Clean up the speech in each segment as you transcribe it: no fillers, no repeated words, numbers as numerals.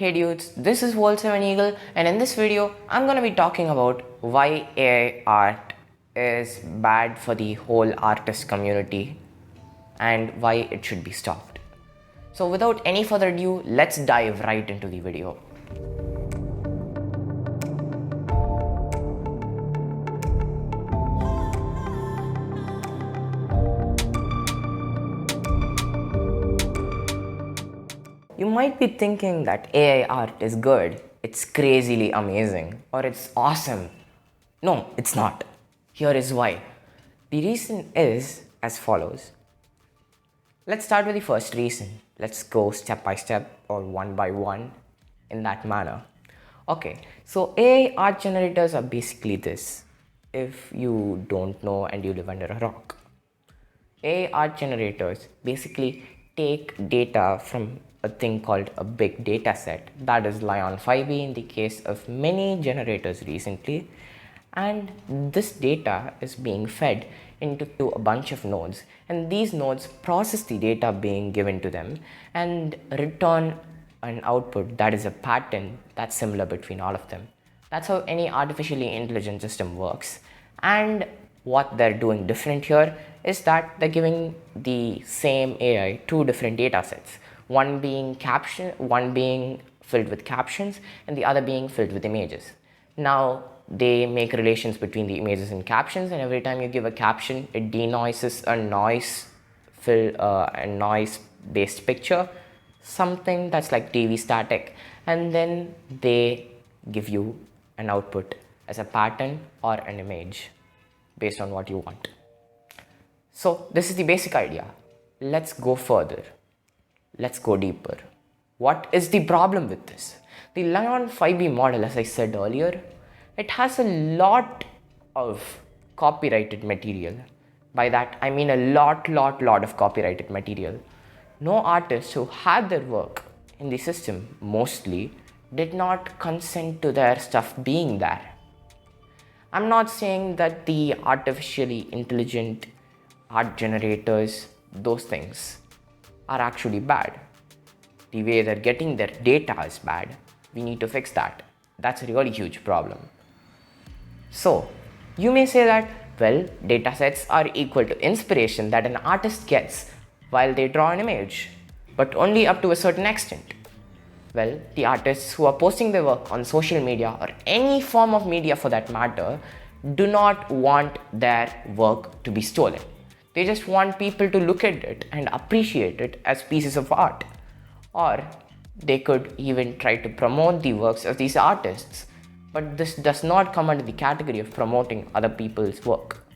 Hey dudes, this is Wall7 Eagle, and in this video I'm gonna be talking about why AI art is bad for the whole artist community and why it should be stopped. So without any further ado, let's dive right into the video. You might be thinking that AI art is good, it's crazily amazing, or it's awesome. No, it's not. Here is why. The reason is as follows. Let's start with the first reason. Let's go step by step or one by one in that manner. Okay, so AI art generators are basically this. If you don't know and you live under a rock, AI art generators basically take data from a thing called a big data set, that is Lion 5B in the case of many generators recently, and this data is being fed into a bunch of nodes, and these nodes process the data being given to them and return an output that is a pattern that's similar between all of them. That's how any artificially intelligent system works. And what they're doing different here is that they're giving the same AI two different data sets, one being filled with captions and the other being filled with images. Now they make relations between the images and captions, and every time you give a caption, it denoises a noise based picture, something that's like TV static, and then they give you an output as a pattern or an image based on what you want. So this is the basic idea. Let's go further. Let's go deeper. What is the problem with this? The Lion 5B model, as I said earlier, it has a lot of copyrighted material. By that I mean a lot of copyrighted material. No artists who had their work in the system mostly did not consent to their stuff being there. I'm not saying that the artificially intelligent art generators, those things, are actually bad. The way they're getting their data is bad. We need to fix that. That's a really huge problem. So, you may say that, well, datasets are equal to inspiration that an artist gets while they draw an image, but only up to a certain extent. Well, the artists who are posting their work on social media or any form of media for that matter do not want their work to be stolen. They just want people to look at it and appreciate it as pieces of art. Or they could even try to promote the works of these artists, but this does not come under the category of promoting other people's work.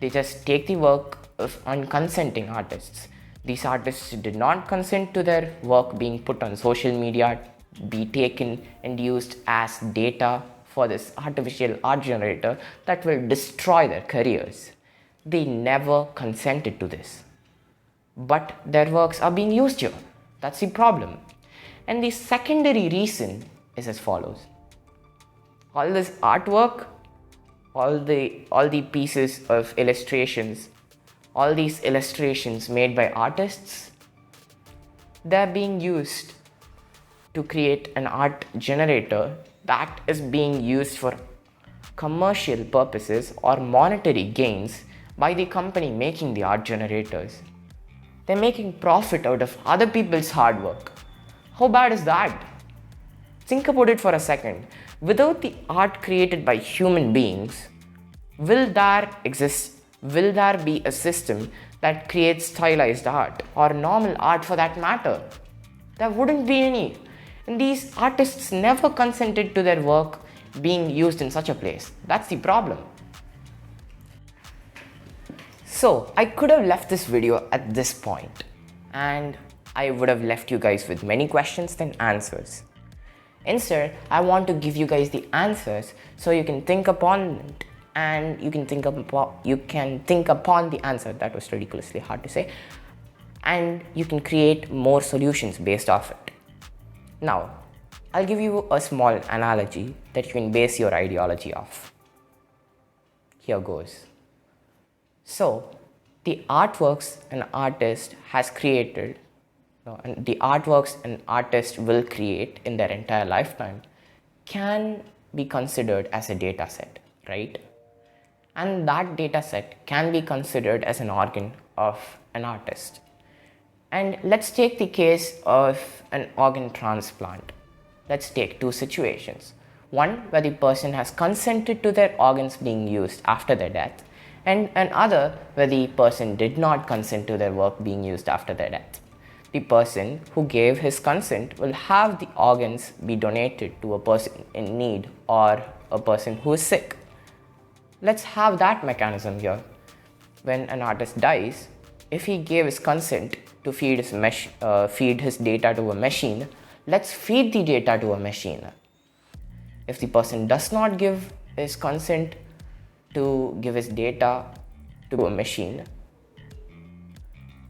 They just take the work of unconsenting artists. These artists did not consent to their work being put on social media, be taken and used as data for this artificial art generator that will destroy their careers. They never consented to this. But their works are being used here. That's the problem. And the secondary reason is as follows. All this artwork, all the pieces of illustrations, all these illustrations made by artists, they're being used to create an art generator that is being used for commercial purposes or monetary gains by the company making the art generators. They're making profit out of other people's hard work. How bad is that? Think about it for a second. Without the art created by human beings, will there be a system that creates stylized art or normal art for that matter? There wouldn't be any. And these artists never consented to their work being used in such a place. That's the problem. So I could have left this video at this point and I would have left you guys with many questions than answers. Instead, I want to give you guys the answers so you can think upon it, and you can think upon the answer. That was ridiculously hard to say. And you can create more solutions based off it. Now, I'll give you a small analogy that you can base your ideology off. Here goes. So, the artworks an artist has created and the artworks an artist will create in their entire lifetime can be considered as a data set, right? And that data set can be considered as an organ of an artist. And let's take the case of an organ transplant. Let's take two situations. One where the person has consented to their organs being used after their death, and another where the person did not consent to their work being used after their death. The person who gave his consent will have the organs be donated to a person in need or a person who is sick. Let's have that mechanism here. When an artist dies, if he gave his consent to feed his data to a machine, let's feed the data to a machine. If the person does not give his consent to give his data to a machine,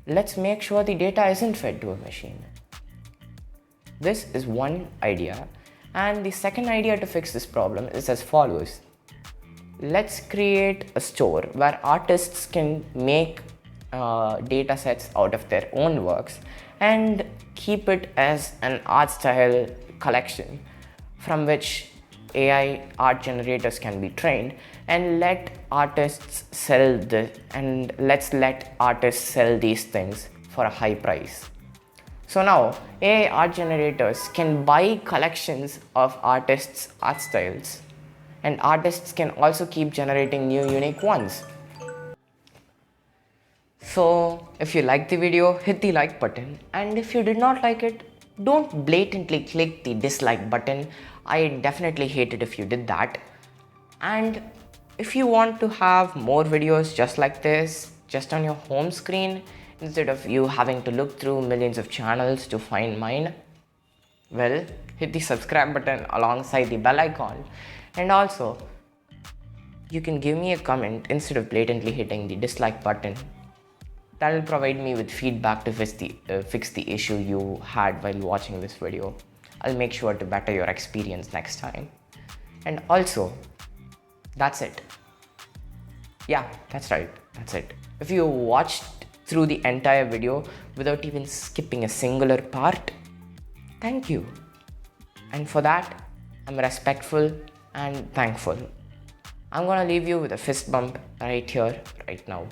let's make sure the data isn't fed to a machine. This is one idea, and the second idea to fix this problem is as follows. Let's create a store where artists can make data sets out of their own works and keep it as an art style collection from which AI art generators can be trained, and let artists sell let's let artists sell these things for a high price. So now AI art generators can buy collections of artists' art styles, and artists can also keep generating new unique ones. So if you liked the video, hit the like button, and if you did not like it, don't blatantly click the dislike button. I definitely hate it if you did that. And if you want to have more videos just like this, just on your home screen, instead of you having to look through millions of channels to find mine, well, hit the subscribe button alongside the bell icon. And also, you can give me a comment instead of blatantly hitting the dislike button. That will provide me with feedback to fix the issue you had while watching this video. I'll make sure to better your experience next time. And also, that's it. Yeah, that's right, that's it. If you watched through the entire video without even skipping a singular part, thank you. And for that, I'm respectful and thankful. I'm gonna leave you with a fist bump right here, right now.